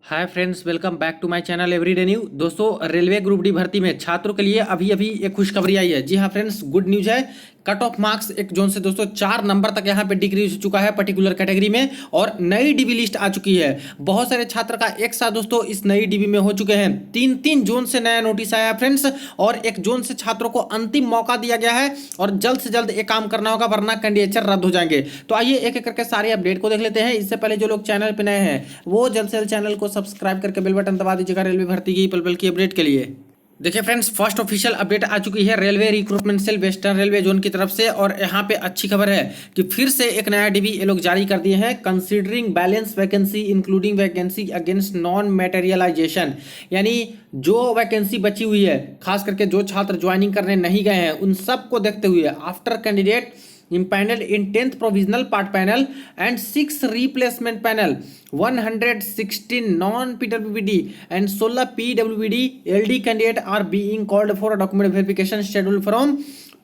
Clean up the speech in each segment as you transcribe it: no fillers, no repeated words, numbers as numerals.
Hi friends, welcome back to my channel everyday new. दोस्तों, railway group D भर्ती में छात्रों के लिए अभी अभी एक खुशखबरी आई है। जी हाँ फ्रेंड्स, गुड न्यूज है। कट ऑफ मार्क्स एक जोन से दोस्तों 4 नंबर तक यहाँ पे डिक्रीज हो चुका है पर्टिकुलर कैटेगरी में, और नई डीबी लिस्ट आ चुकी है। बहुत सारे छात्र का एक साथ दोस्तों इस नई डीबी में हो चुके हैं। तीन तीन जोन से नया नोटिस आया है फ्रेंड्स, और एक जोन से छात्रों को अंतिम मौका दिया गया है और जल्द से जल्द एक काम करना होगा, वरना कैंडिडेचर रद्द हो जाएंगे। तो आइए एक एक करके सारे अपडेट को देख लेते हैं। इससे पहले जो लोग चैनल पे नए हैं वो जल्द से जल्द चैनल को सब्सक्राइब करके बेल बटन दबा दीजिएगा रेलवे भर्ती की पल पल की अपडेट के लिए। देखिए फ्रेंड्स, फर्स्ट ऑफिशियल अपडेट आ चुकी है railway recruitment cell western railway zone की तरफ से, और यहाँ पे अच्छी खबर है कि फिर से एक नया डीबी ये लोग जारी कर दिए हैं। Considering balance vacancy including vacancy against non materialisation, यानी जो वैकेंसी बची हुई है, खास करके जो छात्र ज्वाइनिंग करने नहीं गए हैं उन सबको देखते हुए after candidate impaneled in 10th provisional part panel and 6 replacement panel, 116 non-PWBD and 16 PWBD LD candidate are being called for document verification scheduled from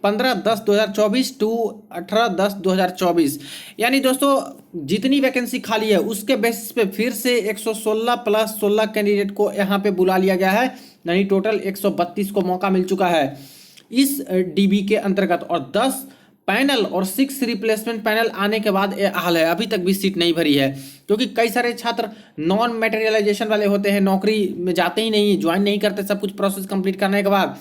15/10/2024 to 18/10/2024। यानी दोस्तों जितनी वैकेंसी खाली है उसके बेसिस पे फिर से 116 प्लस 16 कैंडिडेट को यहाँ पे बुला लिया गया है, यानी टोटल 132 को मौका मिल चुका है इस डीबी के अंतर्गत। और 10 पैनल और 6 रिप्लेसमेंट पैनल आने के बाद ये हाल है, अभी तक भी सीट नहीं भरी है, क्योंकि कई सारे छात्र नॉन मेटेरियलाइजेशन वाले होते हैं, नौकरी में जाते ही नहीं, ज्वाइन नहीं करते। सब कुछ प्रोसेस कंप्लीट करने के बाद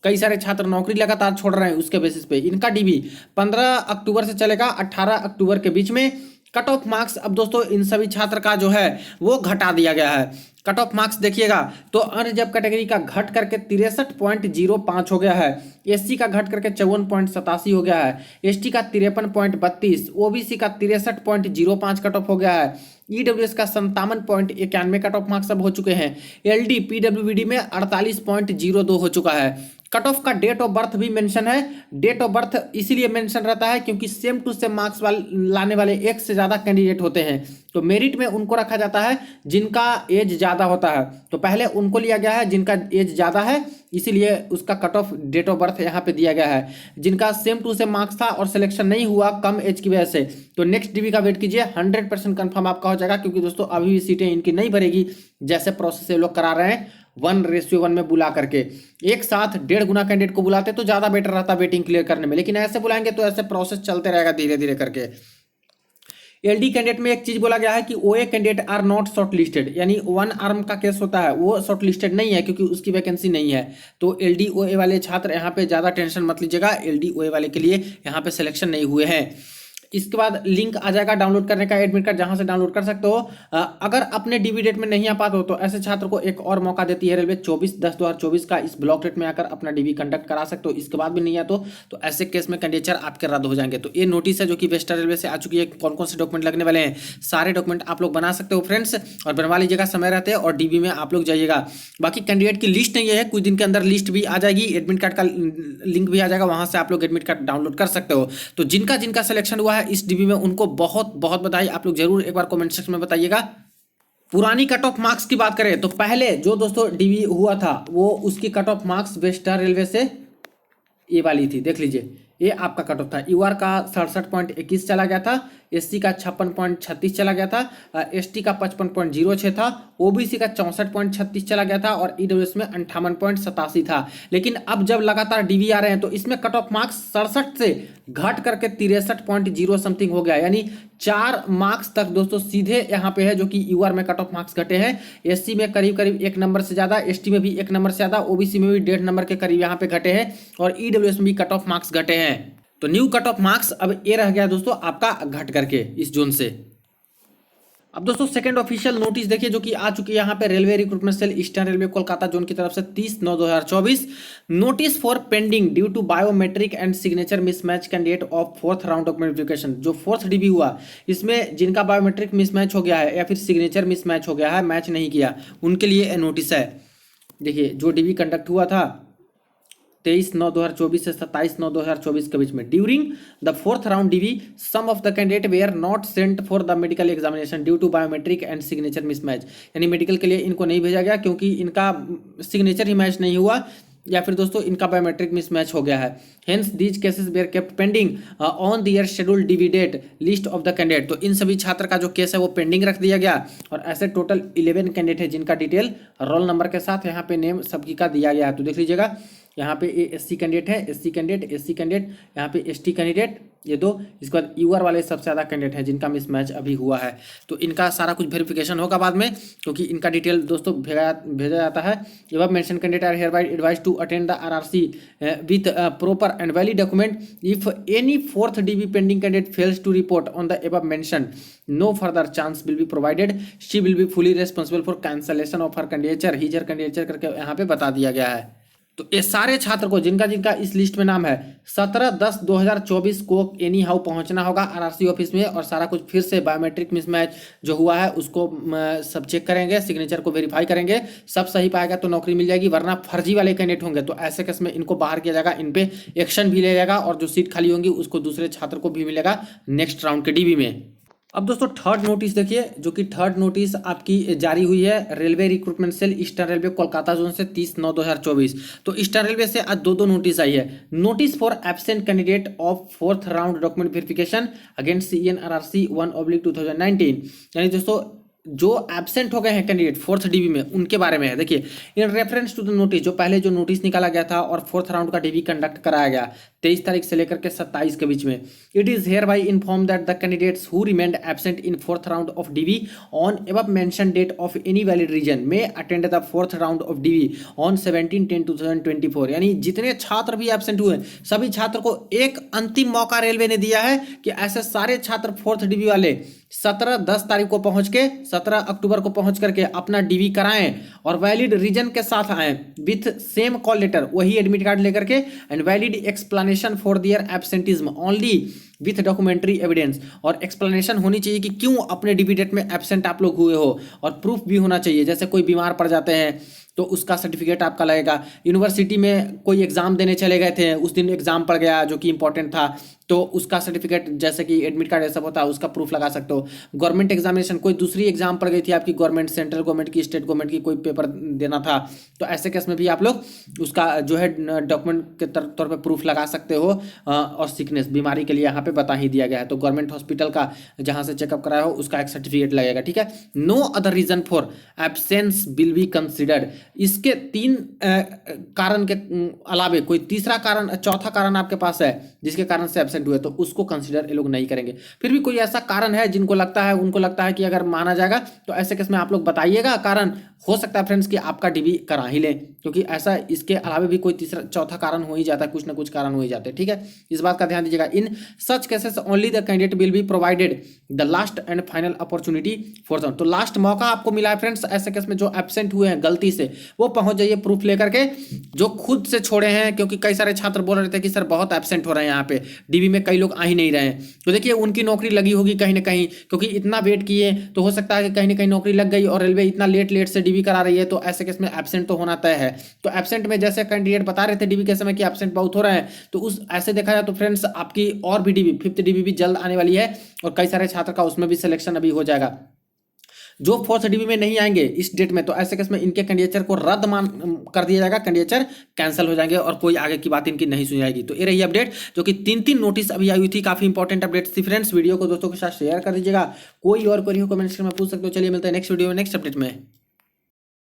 कई सारे छात्र नौकरी लगातार छोड़ रहे हैं। उसके बेसिस पे इनका डीबी 15 अक्टूबर से चलेगा 18 अक्टूबर के बीच में। कट ऑफ मार्क्स अब दोस्तों इन सभी छात्र का जो है वो घटा दिया गया है। कट ऑफ मार्क्स देखिएगा तो अनरिजर्व कैटेगरी का घट करके 63.05 हो गया है, एससी का घट करके 54.87 हो गया है, एसटी का 53.32, ओबीसी का 63.05 कट ऑफ हो गया है, ईडब्ल्यूएस का 57.91 कट ऑफ मार्क्स अब हो चुके हैं, एलडी पीडब्ल्यूबीडी में 48.02 हो चुका है। कट ऑफ का डेट ऑफ बर्थ भी मेंशन है। डेट ऑफ बर्थ इसीलिए मेंशन रहता है क्योंकि सेम टू सेम मार्क्स लाने वाले एक से ज़्यादा कैंडिडेट होते हैं, तो मेरिट में उनको रखा जाता है जिनका एज ज़्यादा होता है। तो पहले उनको लिया गया है जिनका एज ज़्यादा है, इसीलिए उसका cut off date of birth यहाँ पे दिया गया है। जिनका सेम टू सेम मार्क्स था और सिलेक्शन नहीं हुआ कम एज की वजह से, तो नेक्स्ट डीबी का वेट कीजिए, 100% कन्फर्म आपका हो जाएगा। क्योंकि दोस्तों अभी भी सीटें इनकी नहीं भरेगी, जैसे प्रोसेस ये लोग करा रहे हैं 1:1 में बुला करके। एक साथ 1.5 गुना कैंडिडेट को बुलाते तो ज़्यादा बेटर रहता वेटिंग क्लियर करने में, लेकिन ऐसे बुलाएंगे तो ऐसे प्रोसेस चलते रहेगा धीरे धीरे करके। एलडी कैंडिडेट में एक चीज बोला गया है कि ओए candidate are not shortlisted, यानी वन आर्म का केस होता है वो शॉर्ट लिस्टेड नहीं है क्योंकि उसकी वैकेंसी नहीं है। तो एलडी ओए वाले छात्र यहाँ पे ज़्यादा टेंशन मत लीजिएगा, एलडी ओए वाले के लिए यहाँ पे सिलेक्शन नहीं हुए हैं। इसके बाद लिंक आ जाएगा डाउनलोड करने का, एडमिट कार्ड जहां से डाउनलोड कर सकते हो। अगर अपने डीबी डेट में नहीं आ पाते हो तो ऐसे छात्र को एक और मौका देती है रेलवे 24/10/2024 का, इस ब्लॉक डेट में आकर अपना डीबी कंडक्ट करा सकते हो। इसके बाद भी नहीं आता तो ऐसे केस में कैंडिडेचर आपके रद्द हो जाएंगे। तो ये नोटिस है जो कि वेस्टर्न रेलवे से आ चुकी है। कौन कौन से डॉक्यूमेंट लगने वाले हैं, सारे डॉक्यूमेंट आप लोग बना सकते हो फ्रेंड्स, और बनवा लीजिएगा समय रहते हैं, और डीबी में आप लोग जाइएगा। बाकी कैंडिडेट की लिस्ट नहीं है, कुछ दिन के अंदर लिस्ट भी आ जाएगी, एडमिट कार्ड का लिंक भी आ जाएगा, वहां से आप लोग एडमिट कार्ड डाउनलोड कर सकते हो। तो जिनका जिनका सिलेक्शन हुआ है इस डीबी में उनको बहुत बहुत बधाई। आप लोग जरूर एक बार कमेंट सेक्शन में बताइएगा। पुरानी कट ऑफ मार्क्स की बात करें तो पहले जो दोस्तों डीबी हुआ था वो उसकी cut off marks western railway से ये वाली थी, देख लीजिए ये आपका कट ऑफ था। यूआर का 67.21 चला गया था, एससी का 56.36 चला गया था, एसटी का 55.06 था, ओबीसी का 64.36 चला गया था, और ईडब्ल्यूएस में 58.87 था। लेकिन अब जब लगातार डीवी आ रहे हैं तो इसमें कट ऑफ मार्क्स 67 से घट करके 63.0 समथिंग हो गया, यानी 4 मार्क्स तक दोस्तों सीधे यहाँ पे है जो कि यूआर में कट ऑफ मार्क्स घटे हैं। एससी में करीब करीब 1 नंबर से ज्यादा, एसटी में भी 1 नंबर से ज्यादा, ओबीसी में भी 1.5 नंबर के करीब यहाँ पे घटे हैं, और ईडब्ल्यूएस में भी कट ऑफ मार्क्स घटे हैं। तो न्यू कट ऑफ मार्क्स अब ये रह गया दोस्तों आपका घट करके इस जोन से। अब दोस्तों सेकंड ऑफिशियल नोटिस देखिए जो कि आ चुकी है यहाँ पे railway recruitment cell eastern railway Kolkata zone की तरफ से 30/9/2024। Notice for pending due to biometric and signature mismatch candidate of 4th round of verification. जो 4th डीबी हुआ इसमें जिनका बायोमेट्रिक मिसमैच हो गया है या फिर सिग्नेचर मिसमैच हो गया है, मैच नहीं किया, उनके लिए नोटिस है। देखिए जो डीबी कंडक्ट हुआ था 23/9/2024 से 27/9/2024 के बीच में, during the 4th round DV some of the candidate were not sent for the medical examination due to biometric and signature mismatch, यानी मेडिकल के लिए इनको नहीं भेजा गया क्योंकि इनका सिग्नेचर ही मैच नहीं हुआ। या फिर दोस्तों इनका बायोमेट्रिक मिसमैच हो गया है। Hence these cases were kept pending on their schedule DV date list of the candidate. तो इन सभी छात्र का जो केस है वो पेंडिंग रख दिया गया और ऐसे टोटल 11 कैंडिडेट है जिनका डिटेल रोल नंबर के साथ यहाँ पे नेम सबकी का दिया गया है। तो देख लीजिएगा यहाँ पे ये एससी कैंडिडेट है, एससी कैंडिडेट, एससी कैंडिडेट, यहाँ पे एसटी कैंडिडेट, ये दो। इसके बाद यूआर वाले सबसे ज़्यादा कैंडिडेट हैं जिनका मिसमैच अभी हुआ है। तो इनका सारा कुछ वेरिफिकेशन होगा बाद में, क्योंकि इनका डिटेल दोस्तों भेजा जाता है। Above mention candidate are hereby advised to attend the RRC with proper and valid document. If any fourth DB pending candidate fails to report on the above mention, no further chance will be provided. She will be fully responsible for cancellation of her candidature, his her candidature करके यहाँ पे बता दिया गया है। तो ये सारे छात्र को जिनका जिनका इस लिस्ट में नाम है 17/10/2024 को एनी हाउ पहुंचना होगा आरआरसी ऑफिस में और सारा कुछ फिर से बायोमेट्रिक मिसमैच जो हुआ है उसको सब चेक करेंगे, सिग्नेचर को वेरीफाई करेंगे। सब सही पाएगा तो नौकरी मिल जाएगी, वरना फर्जी वाले कैंडिडेट होंगे तो ऐसे केस में इनको बाहर किया जाएगा, इन पे एक्शन भी लिया जाएगा और जो सीट खाली होंगी उसको दूसरे छात्र को भी मिलेगा नेक्स्ट राउंड के डीबी में। अब दोस्तों थर्ड नोटिस देखिए, जो कि थर्ड नोटिस आपकी जारी हुई है railway recruitment cell eastern railway Kolkata zone से 30/9/2024। तो ईस्टर्न रेलवे से आज दो नोटिस आई है। Notice for absent candidate of fourth round document verification against CNRRC 1/2019। यानी दोस्तों जो एब्सेंट हो गए हैं कैंडिडेट फोर्थ डीबी में उनके बारे में है। देखिए in reference to the notice, जो पहले जो नोटिस निकाला गया था और फोर्थ राउंड का डीबी कंडक्ट कराया गया 23 तारीख से लेकर के 27 के बीच में, it is hereby inform that the candidates who remained absent in fourth round of DB on above mention date of any valid reason may attend the fourth round of DB on 17/10/2024। यानी जितने छात्र भी absent हुए सभी छात्र को एक अंतिम मौका रेलवे ने दिया है कि ऐसे सारे छात्र फोर्थ डीबी वाले 17/10 तारीख को पहुंच के 17 अक्टूबर को पहुंच करके अपना डीवी कराएं और वैलिड रीजन के साथ आएं विथ सेम कॉल लेटर, वही एडमिट कार्ड लेकर के, and valid explanation for their absenteeism only with documentary evidence. और एक्सप्लेनेशन होनी चाहिए कि क्यों अपने डीवी डेट में एब्सेंट आप लोग हुए हो, और प्रूफ भी होना चाहिए। जैसे कोई बीमार पड़ जाते हैं तो उसका सर्टिफिकेट आपका लगेगा, यूनिवर्सिटी में कोई एग्जाम देने चले गए थे उस दिन एग्जाम पड़ गया जो कि इंपॉर्टेंट था तो उसका सर्टिफिकेट, जैसे कि एडमिट कार्ड ऐसा होता है उसका प्रूफ लगा सकते हो। गवर्नमेंट एग्जामिनेशन, कोई दूसरी एग्जाम पड़ गई थी आपकी, गवर्नमेंट, सेंट्रल गवर्नमेंट की, स्टेट गवर्नमेंट की, कोई पेपर देना था, तो ऐसे केस में भी आप लोग उसका जो है डॉक्यूमेंट के तौर पर प्रूफ लगा सकते हो। और सिकनेस, बीमारी के लिए यहाँ पे बता ही दिया गया है। तो गवर्नमेंट हॉस्पिटल का जहाँ से चेकअप कराया हो उसका एक सर्टिफिकेट लगेगा, ठीक है। No other reason for absence will be considered. इसके 3 कारण के अलावे कोई तीसरा कारण, चौथा कारण आपके पास है जिसके कारण से एब्सेंट हुए तो उसको कंसीडर ये लोग नहीं करेंगे। फिर भी कोई ऐसा कारण है जिनको लगता है, उनको लगता है कि अगर माना जाएगा तो ऐसे केस में आप लोग बताइएगा कारण। हो सकता है फ्रेंड्स कि आपका डीबी करा ही लें, क्योंकि ऐसा इसके अलावा भी कोई तीसरा चौथा कारण हो ही जाता है, कुछ ना कुछ कारण हो ही जाते हैं, ठीक है। इस बात का ध्यान दीजिएगा। In such cases only the candidate will be provided the last and final opportunity for the, तो लास्ट मौका आपको मिला है फ्रेंड्स। ऐसे केस में जो एब्सेंट हुए हैं गलती से वो पहुंच जाइए प्रूफ लेकर के, जो खुद से छोड़े हैं, क्योंकि कई सारे छात्र बोल रहे थे कि सर बहुत एब्सेंट हो रहे हैं यहाँ पे डीबी में, कई लोग आ ही नहीं रहे हैं। तो देखिए उनकी नौकरी लगी होगी कहीं ना कहीं, क्योंकि इतना वेट किए तो हो सकता है कि कहीं ना कहीं नौकरी लग गई और रेलवे इतना लेट से डीबी करा रही है, तो ऐसे केस में एब्सेंट तो होना तय है। तो एब्सेंट में जैसे कैंडिडेट बता रहे थे डीबी के समय कि एब्सेंट बहुत हो रहे हैं, तो उस ऐसे देखा जाए तो फ्रेंड्स आपकी और भी डीबी 5th डीबी भी जल्द आने वाली है और कई सारे छात्र का उसमें भी सिलेक्शन अभी हो जाएगा। जो 4th डीबी में नहीं आएंगे इस डेट में, तो ऐसे केस में इनके कैंडिडेचर को रद्द कर दिया जाएगा, कैंडिडेचर कैंसिल हो जाएंगे और कोई आगे की बात इनकी नहीं सुनी जाएगी। तो ये रही अपडेट, जो कि 3 नोटिस अभी आई हुई थी, काफी इंपॉर्टेंट अपडेट थी फ्रेंड्स। वीडियो को दोस्तों के साथ शेयर कर दीजिएगा। कोई और क्वेरी हो कमेंट सेक्शन में पूछ सकते हो। चलिए मिलते हैं नेक्स्ट वीडियो में नेक्स्ट अपडेट में।